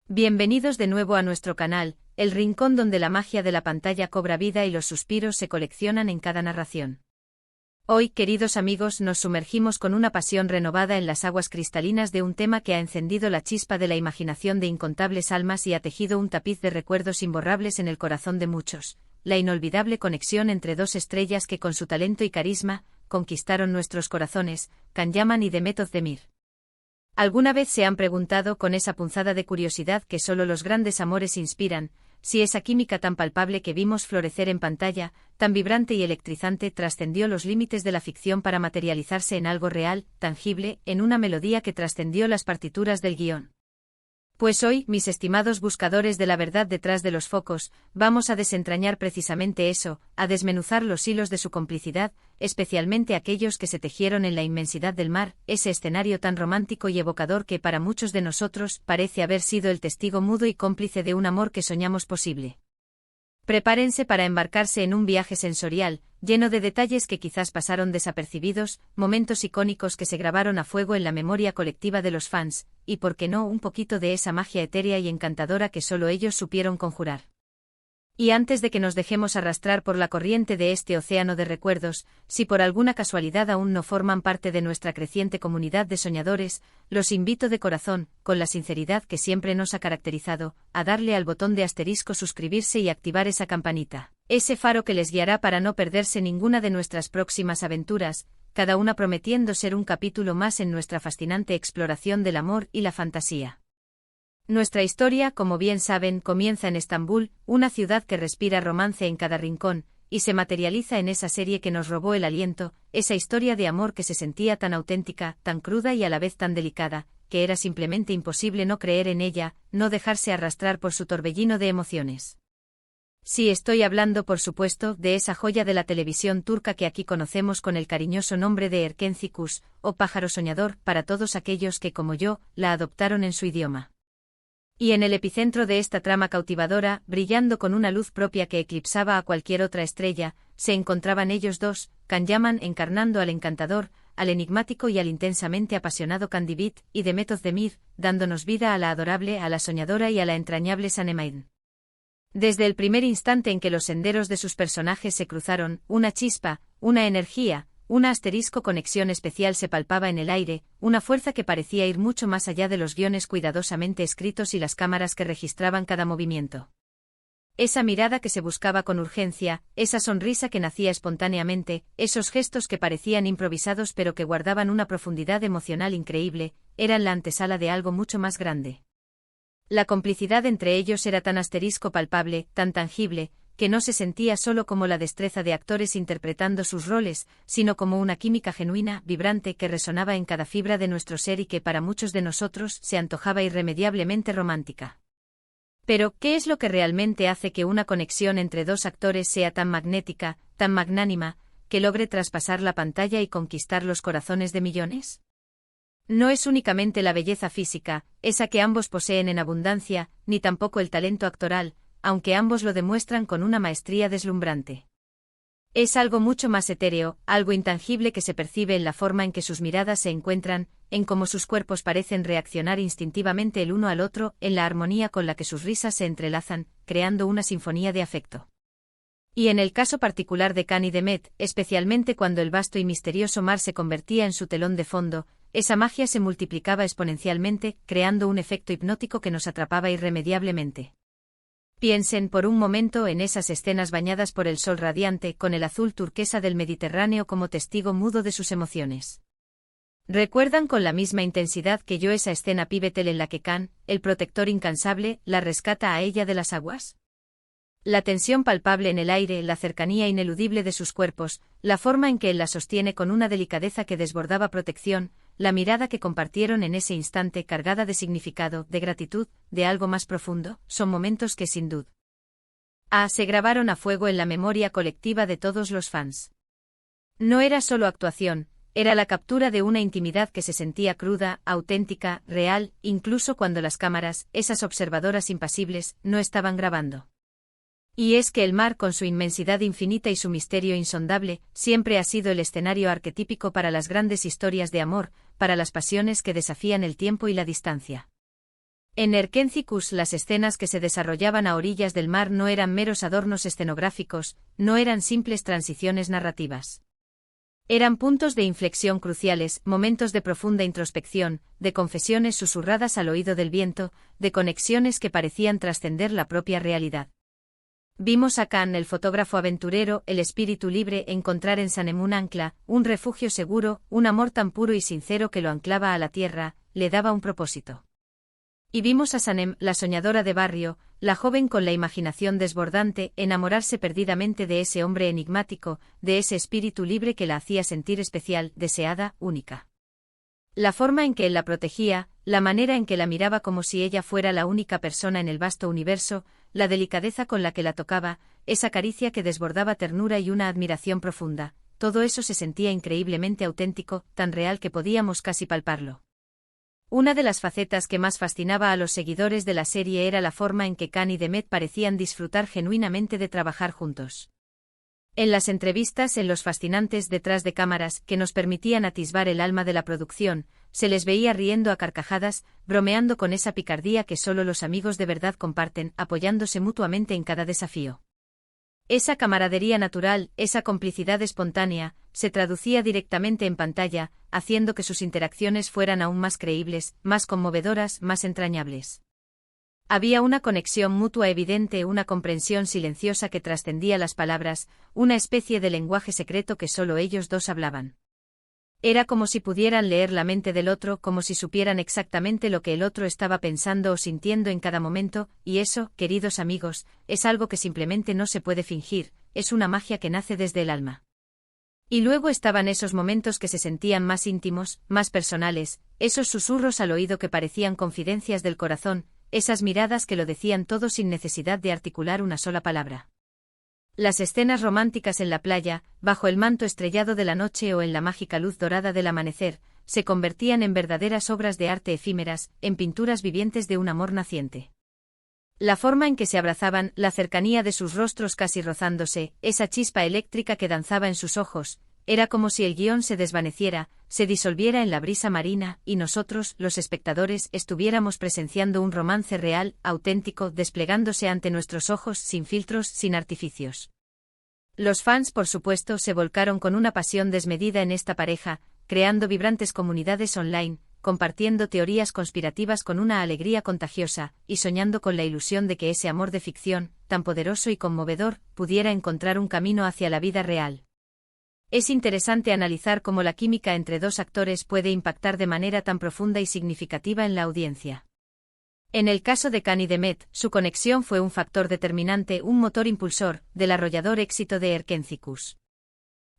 Bienvenidos de nuevo a nuestro canal, el rincón donde la magia de la pantalla cobra vida y los suspiros se coleccionan en cada narración. Hoy, queridos amigos, nos sumergimos con una pasión renovada en las aguas cristalinas de un tema que ha encendido la chispa de la imaginación de incontables almas y ha tejido un tapiz de recuerdos imborrables en el corazón de muchos, la inolvidable conexión entre dos estrellas que con su talento y carisma, conquistaron nuestros corazones, Can Yaman y Demet Özdemir. ¿Alguna vez se han preguntado con esa punzada de curiosidad que solo los grandes amores inspiran, si esa química tan palpable que vimos florecer en pantalla, tan vibrante y electrizante, trascendió los límites de la ficción para materializarse en algo real, tangible, en una melodía que trascendió las partituras del guión? Pues hoy, mis estimados buscadores de la verdad detrás de los focos, vamos a desentrañar precisamente eso, a desmenuzar los hilos de su complicidad, especialmente aquellos que se tejieron en la inmensidad del mar, ese escenario tan romántico y evocador que para muchos de nosotros parece haber sido el testigo mudo y cómplice de un amor que soñamos posible. Prepárense para embarcarse en un viaje sensorial, lleno de detalles que quizás pasaron desapercibidos, momentos icónicos que se grabaron a fuego en la memoria colectiva de los fans, y por qué no un poquito de esa magia etérea y encantadora que solo ellos supieron conjurar. Y antes de que nos dejemos arrastrar por la corriente de este océano de recuerdos, si por alguna casualidad aún no forman parte de nuestra creciente comunidad de soñadores, los invito de corazón, con la sinceridad que siempre nos ha caracterizado, a darle al botón de asterisco suscribirse y activar esa campanita, ese faro que les guiará para no perderse ninguna de nuestras próximas aventuras, cada una prometiendo ser un capítulo más en nuestra fascinante exploración del amor y la fantasía. Nuestra historia, como bien saben, comienza en Estambul, una ciudad que respira romance en cada rincón, y se materializa en esa serie que nos robó el aliento, esa historia de amor que se sentía tan auténtica, tan cruda y a la vez tan delicada, que era simplemente imposible no creer en ella, no dejarse arrastrar por su torbellino de emociones. Sí, estoy hablando, por supuesto, de esa joya de la televisión turca que aquí conocemos con el cariñoso nombre de Erkenci Kuş, o pájaro soñador, para todos aquellos que, como yo, la adoptaron en su idioma. Y en el epicentro de esta trama cautivadora, brillando con una luz propia que eclipsaba a cualquier otra estrella, se encontraban ellos dos, Can Yaman encarnando al encantador, al enigmático y al intensamente apasionado Kandibit, y Demet Özdemir, dándonos vida a la adorable, a la soñadora y a la entrañable Sanemane. Desde el primer instante en que los senderos de sus personajes se cruzaron, una chispa, una energía, una asterisco conexión especial se palpaba en el aire, una fuerza que parecía ir mucho más allá de los guiones cuidadosamente escritos y las cámaras que registraban cada movimiento. Esa mirada que se buscaba con urgencia, esa sonrisa que nacía espontáneamente, esos gestos que parecían improvisados pero que guardaban una profundidad emocional increíble, eran la antesala de algo mucho más grande. La complicidad entre ellos era tan asterisco palpable, tan tangible, que no se sentía solo como la destreza de actores interpretando sus roles, sino como una química genuina, vibrante que resonaba en cada fibra de nuestro ser y que para muchos de nosotros se antojaba irremediablemente romántica. Pero, ¿qué es lo que realmente hace que una conexión entre dos actores sea tan magnética, tan magnánima, que logre traspasar la pantalla y conquistar los corazones de millones? No es únicamente la belleza física, esa que ambos poseen en abundancia, ni tampoco el talento actoral, aunque ambos lo demuestran con una maestría deslumbrante. Es algo mucho más etéreo, algo intangible que se percibe en la forma en que sus miradas se encuentran, en cómo sus cuerpos parecen reaccionar instintivamente el uno al otro, en la armonía con la que sus risas se entrelazan, creando una sinfonía de afecto. Y en el caso particular de Can y Demet, especialmente cuando el vasto y misterioso mar se convertía en su telón de fondo, esa magia se multiplicaba exponencialmente, creando un efecto hipnótico que nos atrapaba irremediablemente. Piensen por un momento en esas escenas bañadas por el sol radiante con el azul turquesa del Mediterráneo como testigo mudo de sus emociones. ¿Recuerdan con la misma intensidad que yo esa escena pivotal en la que Can, el protector incansable, la rescata a ella de las aguas? La tensión palpable en el aire, la cercanía ineludible de sus cuerpos, la forma en que él la sostiene con una delicadeza que desbordaba protección, la mirada que compartieron en ese instante cargada de significado, de gratitud, de algo más profundo, son momentos que sin duda se grabaron a fuego en la memoria colectiva de todos los fans. No era solo actuación, era la captura de una intimidad que se sentía cruda, auténtica, real, incluso cuando las cámaras, esas observadoras impasibles, no estaban grabando. Y es que el mar, con su inmensidad infinita y su misterio insondable, siempre ha sido el escenario arquetípico para las grandes historias de amor, para las pasiones que desafían el tiempo y la distancia. En Erkencicus las escenas que se desarrollaban a orillas del mar no eran meros adornos escenográficos, no eran simples transiciones narrativas. Eran puntos de inflexión cruciales, momentos de profunda introspección, de confesiones susurradas al oído del viento, de conexiones que parecían trascender la propia realidad. Vimos a Khan, el fotógrafo aventurero, el espíritu libre, encontrar en Sanem un ancla, un refugio seguro, un amor tan puro y sincero que lo anclaba a la tierra, le daba un propósito. Y vimos a Sanem, la soñadora de barrio, la joven con la imaginación desbordante, enamorarse perdidamente de ese hombre enigmático, de ese espíritu libre que la hacía sentir especial, deseada, única. La forma en que él la protegía, la manera en que la miraba como si ella fuera la única persona en el vasto universo, la delicadeza con la que la tocaba, esa caricia que desbordaba ternura y una admiración profunda, todo eso se sentía increíblemente auténtico, tan real que podíamos casi palparlo. Una de las facetas que más fascinaba a los seguidores de la serie era la forma en que Khan y Demet parecían disfrutar genuinamente de trabajar juntos. En las entrevistas, en los fascinantes detrás de cámaras, que nos permitían atisbar el alma de la producción, se les veía riendo a carcajadas, bromeando con esa picardía que solo los amigos de verdad comparten, apoyándose mutuamente en cada desafío. Esa camaradería natural, esa complicidad espontánea, se traducía directamente en pantalla, haciendo que sus interacciones fueran aún más creíbles, más conmovedoras, más entrañables. Había una conexión mutua evidente, una comprensión silenciosa que trascendía las palabras, una especie de lenguaje secreto que solo ellos dos hablaban. Era como si pudieran leer la mente del otro, como si supieran exactamente lo que el otro estaba pensando o sintiendo en cada momento, y eso, queridos amigos, es algo que simplemente no se puede fingir, es una magia que nace desde el alma. Y luego estaban esos momentos que se sentían más íntimos, más personales, esos susurros al oído que parecían confidencias del corazón, esas miradas que lo decían todo sin necesidad de articular una sola palabra. Las escenas románticas en la playa, bajo el manto estrellado de la noche o en la mágica luz dorada del amanecer, se convertían en verdaderas obras de arte efímeras, en pinturas vivientes de un amor naciente. La forma en que se abrazaban, la cercanía de sus rostros casi rozándose, esa chispa eléctrica que danzaba en sus ojos, era como si el guión se desvaneciera, se disolviera en la brisa marina, y nosotros, los espectadores, estuviéramos presenciando un romance real, auténtico, desplegándose ante nuestros ojos, sin filtros, sin artificios. Los fans, por supuesto, se volcaron con una pasión desmedida en esta pareja, creando vibrantes comunidades online, compartiendo teorías conspirativas con una alegría contagiosa, y soñando con la ilusión de que ese amor de ficción, tan poderoso y conmovedor, pudiera encontrar un camino hacia la vida real. Es interesante analizar cómo la química entre dos actores puede impactar de manera tan profunda y significativa en la audiencia. En el caso de Khan y Demet, su conexión fue un factor determinante, un motor impulsor, del arrollador éxito de Erkencicus.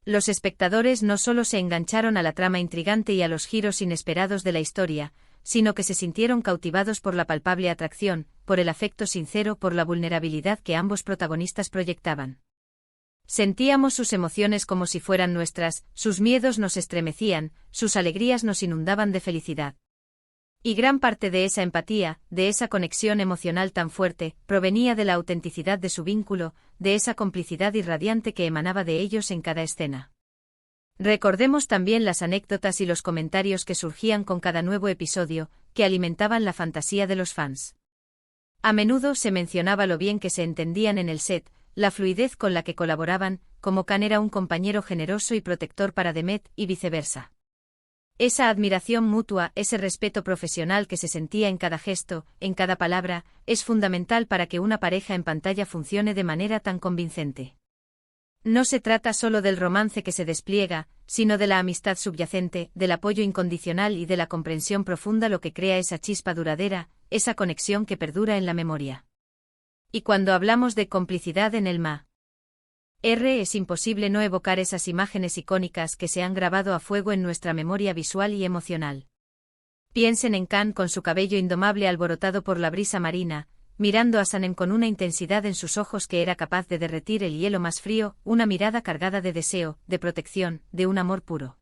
Los espectadores no solo se engancharon a la trama intrigante y a los giros inesperados de la historia, sino que se sintieron cautivados por la palpable atracción, por el afecto sincero, por la vulnerabilidad que ambos protagonistas proyectaban. Sentíamos sus emociones como si fueran nuestras, sus miedos nos estremecían, sus alegrías nos inundaban de felicidad. Y gran parte de esa empatía, de esa conexión emocional tan fuerte, provenía de la autenticidad de su vínculo, de esa complicidad irradiante que emanaba de ellos en cada escena. Recordemos también las anécdotas y los comentarios que surgían con cada nuevo episodio, que alimentaban la fantasía de los fans. A menudo se mencionaba lo bien que se entendían en el set, la fluidez con la que colaboraban, como Khan era un compañero generoso y protector para Demet, y viceversa. Esa admiración mutua, ese respeto profesional que se sentía en cada gesto, en cada palabra, es fundamental para que una pareja en pantalla funcione de manera tan convincente. No se trata solo del romance que se despliega, sino de la amistad subyacente, del apoyo incondicional y de la comprensión profunda, lo que crea esa chispa duradera, esa conexión que perdura en la memoria. Y cuando hablamos de complicidad en el ma. Es imposible no evocar esas imágenes icónicas que se han grabado a fuego en nuestra memoria visual y emocional. Piensen en Khan con su cabello indomable alborotado por la brisa marina, mirando a Sanem con una intensidad en sus ojos que era capaz de derretir el hielo más frío, una mirada cargada de deseo, de protección, de un amor puro.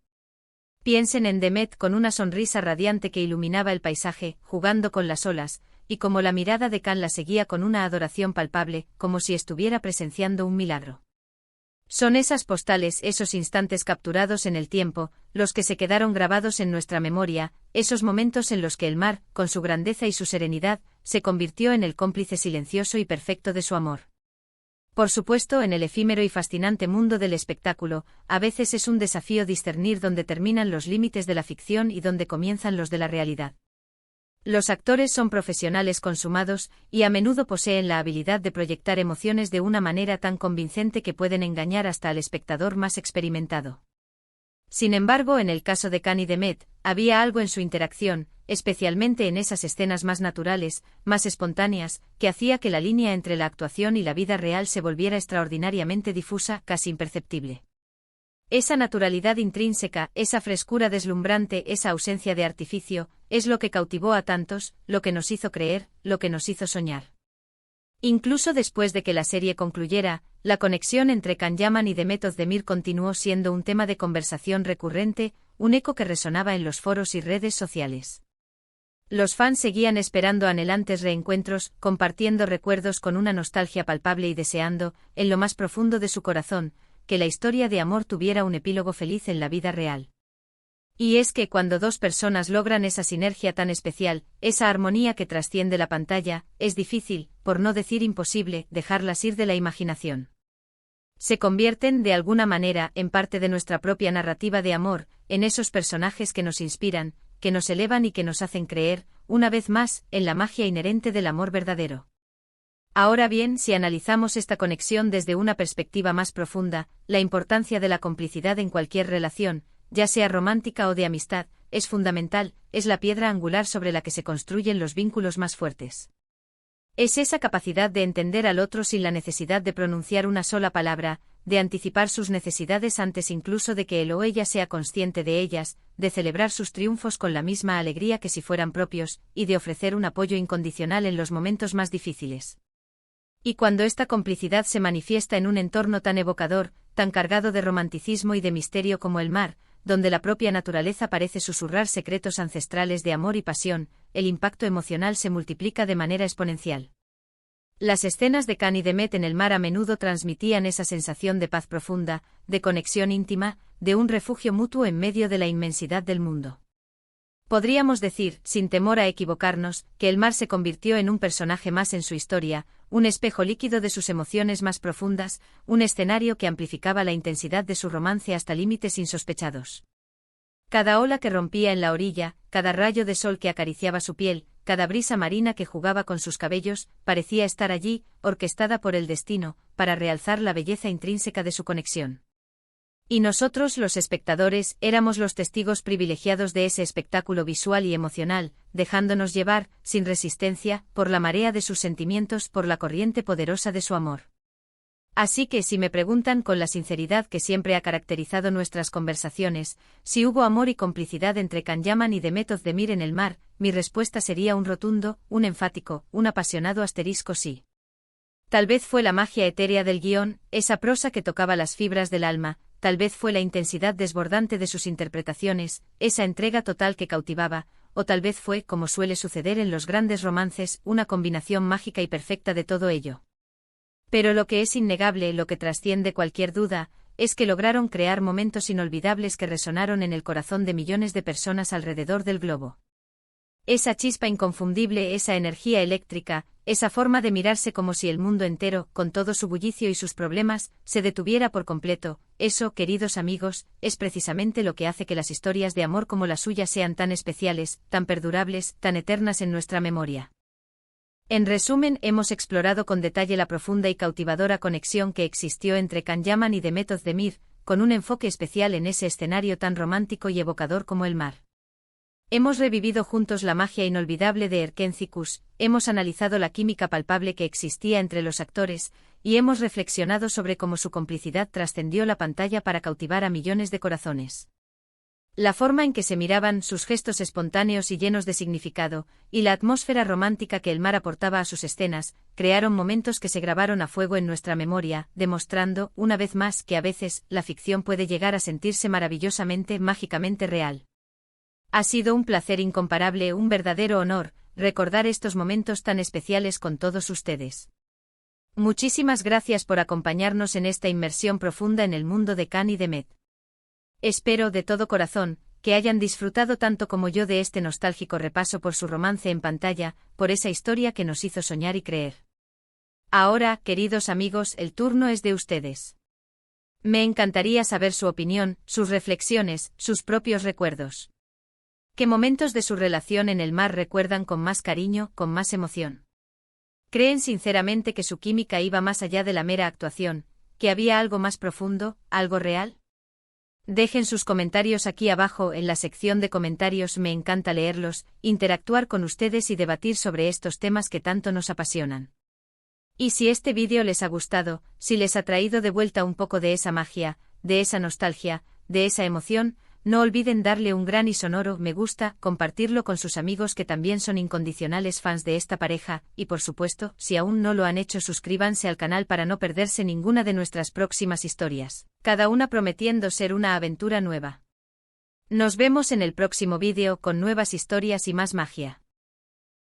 Piensen en Demet con una sonrisa radiante que iluminaba el paisaje, jugando con las olas, y como la mirada de Khan la seguía con una adoración palpable, como si estuviera presenciando un milagro. Son esas postales, esos instantes capturados en el tiempo, los que se quedaron grabados en nuestra memoria, esos momentos en los que el mar, con su grandeza y su serenidad, se convirtió en el cómplice silencioso y perfecto de su amor. Por supuesto, en el efímero y fascinante mundo del espectáculo, a veces es un desafío discernir dónde terminan los límites de la ficción y dónde comienzan los de la realidad. Los actores son profesionales consumados, y a menudo poseen la habilidad de proyectar emociones de una manera tan convincente que pueden engañar hasta al espectador más experimentado. Sin embargo, en el caso de Cán y Demet, había algo en su interacción, especialmente en esas escenas más naturales, más espontáneas, que hacía que la línea entre la actuación y la vida real se volviera extraordinariamente difusa, casi imperceptible. Esa naturalidad intrínseca, esa frescura deslumbrante, esa ausencia de artificio, es lo que cautivó a tantos, lo que nos hizo creer, lo que nos hizo soñar. Incluso después de que la serie concluyera, la conexión entre Can Yaman y Demet Özdemir continuó siendo un tema de conversación recurrente, un eco que resonaba en los foros y redes sociales. Los fans seguían esperando anhelantes reencuentros, compartiendo recuerdos con una nostalgia palpable y deseando, en lo más profundo de su corazón, que la historia de amor tuviera un epílogo feliz en la vida real. Y es que cuando dos personas logran esa sinergia tan especial, esa armonía que trasciende la pantalla, es difícil, por no decir imposible, dejarlas ir de la imaginación. Se convierten, de alguna manera, en parte de nuestra propia narrativa de amor, en esos personajes que nos inspiran, que nos elevan y que nos hacen creer, una vez más, en la magia inherente del amor verdadero. Ahora bien, si analizamos esta conexión desde una perspectiva más profunda, la importancia de la complicidad en cualquier relación, ya sea romántica o de amistad, es fundamental, es la piedra angular sobre la que se construyen los vínculos más fuertes. Es esa capacidad de entender al otro sin la necesidad de pronunciar una sola palabra, de anticipar sus necesidades antes incluso de que él o ella sea consciente de ellas, de celebrar sus triunfos con la misma alegría que si fueran propios, y de ofrecer un apoyo incondicional en los momentos más difíciles. Y cuando esta complicidad se manifiesta en un entorno tan evocador, tan cargado de romanticismo y de misterio como el mar, donde la propia naturaleza parece susurrar secretos ancestrales de amor y pasión, el impacto emocional se multiplica de manera exponencial. Las escenas de Can y Demet en el mar a menudo transmitían esa sensación de paz profunda, de conexión íntima, de un refugio mutuo en medio de la inmensidad del mundo. Podríamos decir, sin temor a equivocarnos, que el mar se convirtió en un personaje más en su historia, un espejo líquido de sus emociones más profundas, un escenario que amplificaba la intensidad de su romance hasta límites insospechados. Cada ola que rompía en la orilla, cada rayo de sol que acariciaba su piel, cada brisa marina que jugaba con sus cabellos, parecía estar allí, orquestada por el destino, para realzar la belleza intrínseca de su conexión. Y nosotros, los espectadores, éramos los testigos privilegiados de ese espectáculo visual y emocional, dejándonos llevar, sin resistencia, por la marea de sus sentimientos, por la corriente poderosa de su amor. Así que si me preguntan con la sinceridad que siempre ha caracterizado nuestras conversaciones, si hubo amor y complicidad entre Can Yaman y Demet Özdemir en el mar, mi respuesta sería un rotundo, un enfático, un apasionado asterisco sí. Tal vez fue la magia etérea del guión, esa prosa que tocaba las fibras del alma, tal vez fue la intensidad desbordante de sus interpretaciones, esa entrega total que cautivaba, o tal vez fue, como suele suceder en los grandes romances, una combinación mágica y perfecta de todo ello. Pero lo que es innegable, lo que trasciende cualquier duda, es que lograron crear momentos inolvidables que resonaron en el corazón de millones de personas alrededor del globo. Esa chispa inconfundible, esa energía eléctrica, esa forma de mirarse como si el mundo entero, con todo su bullicio y sus problemas, se detuviera por completo, eso, queridos amigos, es precisamente lo que hace que las historias de amor como la suya sean tan especiales, tan perdurables, tan eternas en nuestra memoria. En resumen, hemos explorado con detalle la profunda y cautivadora conexión que existió entre Can Yaman y Demet Özdemir, con un enfoque especial en ese escenario tan romántico y evocador como el mar. Hemos revivido juntos la magia inolvidable de Erkencikus, hemos analizado la química palpable que existía entre los actores, y hemos reflexionado sobre cómo su complicidad trascendió la pantalla para cautivar a millones de corazones. La forma en que se miraban, sus gestos espontáneos y llenos de significado, y la atmósfera romántica que el mar aportaba a sus escenas, crearon momentos que se grabaron a fuego en nuestra memoria, demostrando, una vez más, que a veces, la ficción puede llegar a sentirse maravillosamente, mágicamente real. Ha sido un placer incomparable, un verdadero honor, recordar estos momentos tan especiales con todos ustedes. Muchísimas gracias por acompañarnos en esta inmersión profunda en el mundo de Can y de Met. Espero, de todo corazón, que hayan disfrutado tanto como yo de este nostálgico repaso por su romance en pantalla, por esa historia que nos hizo soñar y creer. Ahora, queridos amigos, el turno es de ustedes. Me encantaría saber su opinión, sus reflexiones, sus propios recuerdos. ¿Qué momentos de su relación en el mar recuerdan con más cariño, con más emoción? ¿Creen sinceramente que su química iba más allá de la mera actuación, que había algo más profundo, algo real? Dejen sus comentarios aquí abajo en la sección de comentarios, me encanta leerlos, interactuar con ustedes y debatir sobre estos temas que tanto nos apasionan. Y si este vídeo les ha gustado, si les ha traído de vuelta un poco de esa magia, de esa nostalgia, de esa emoción, no olviden darle un gran y sonoro me gusta, compartirlo con sus amigos que también son incondicionales fans de esta pareja, y por supuesto, si aún no lo han hecho, suscríbanse al canal para no perderse ninguna de nuestras próximas historias, cada una prometiendo ser una aventura nueva. Nos vemos en el próximo vídeo con nuevas historias y más magia.